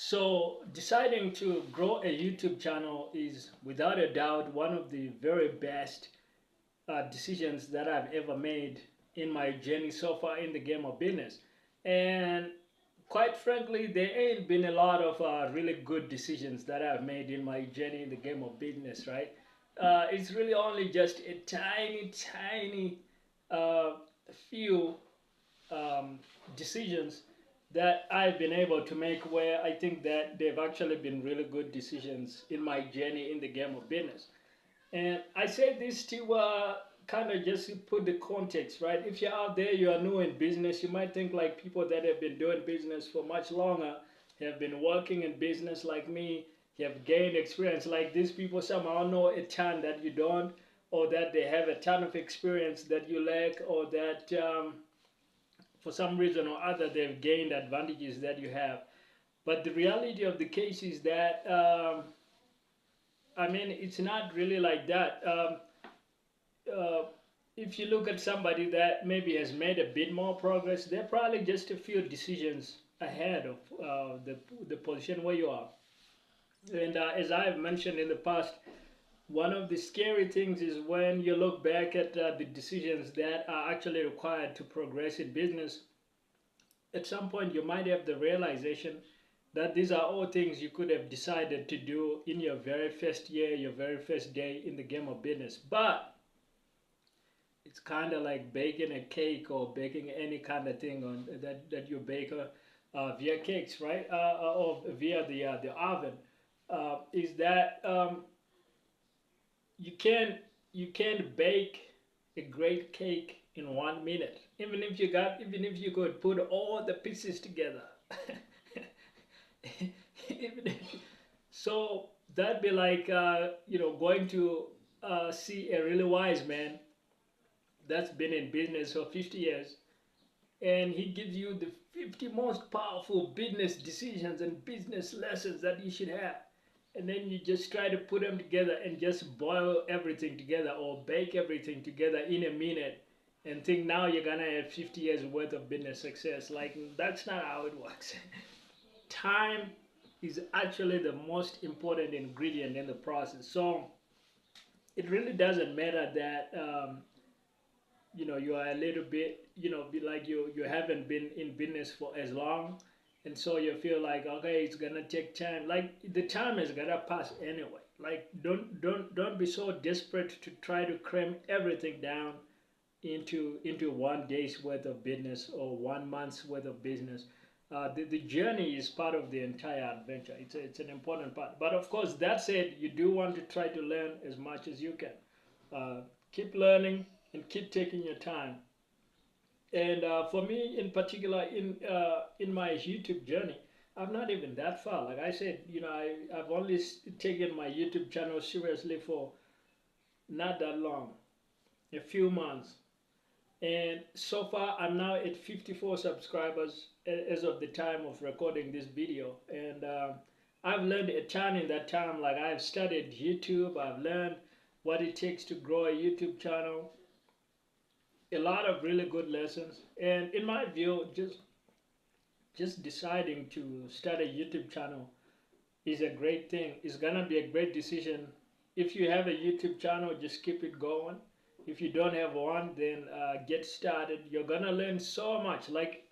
So deciding to grow a YouTube channel is without a doubt one of the very best decisions that I've ever made in my journey so far in the game of business. And quite frankly, there ain't been a lot of really good decisions that I've made in my journey in the game of business, right? It's really only just a tiny uh, few um, decisions that I've been able to make where I think that they've actually been really good decisions in my journey in the game of business. And I say this to kind of just put the context, right? If you're out there, you are new in business, you might think like people that have been doing business for much longer, have been working in business like me, have gained experience like these people somehow know a ton that you don't, or that they have a ton of experience that you lack, or that for some reason or other they've gained advantages that you have. But the reality of the case is that I mean, it's not really like that. Uh, if you look at somebody that maybe has made a bit more progress, they're probably just a few decisions ahead of the position where you are. And as I've mentioned in the past, one of the scary things is when you look back at the decisions that are actually required to progress in business. At some point, you might have the realization that these are all things you could have decided to do in your very first year, your very first day in the game of business. But it's kind of like baking a cake or baking any kind of thing on that you bake via cakes, right? Or via the oven. Is that you can you can't bake a great cake in 1 minute, even if you could put all the pieces together. Even if, so that'd be like going to see a really wise man that's been in business for 50 years, and he gives you the 50 most powerful business decisions and business lessons that you should have, and then you just try to put them together and just boil everything together or bake everything together in a minute and think now you're gonna have 50 years worth of business success. Like, that's not how it works. Time is actually the most important ingredient in the process. So it really doesn't matter that you are a little bit, be like you haven't been in business for as long, and so you feel like, okay, it's gonna take time. Like, the time is gonna pass anyway. Like, don't be so desperate to try to cram everything down into 1 day's worth of business or 1 month's worth of business. The journey is part of the entire adventure. It's an important part. But of course, that said, you do want to try to learn as much as you can. Keep learning and keep taking your time. And for me, in particular, in my YouTube journey, I'm not even that far. Like I said, I've only taken my YouTube channel seriously for not that long, a few months. And so far, I'm now at 54 subscribers as of the time of recording this video. And I've learned a ton in that time. Like, I've studied YouTube, I've learned what it takes to grow a YouTube channel, a lot of really good lessons. And in my view, just deciding to start a YouTube channel is a great thing. It's gonna be a great decision. If you have a YouTube channel, just keep it going. If you don't have one, then get started. You're gonna learn so much. Like,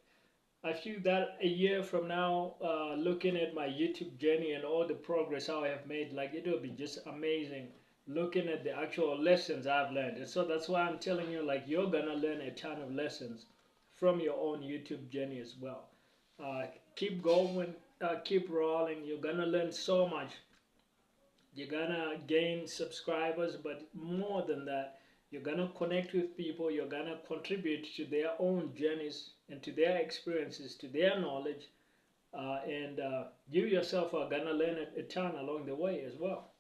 I feel that a year from now, looking at my YouTube journey and all the progress how I have made, like, it will be just amazing looking at the actual lessons I've learned. And so that's why I'm telling you, like, you're gonna learn a ton of lessons from your own YouTube journey as well. Keep going, keep rolling. You're gonna learn so much. You're gonna gain subscribers, but more than that, you're gonna connect with people. You're gonna contribute to their own journeys and to their experiences, to their knowledge, and you yourself are gonna learn a ton along the way as well.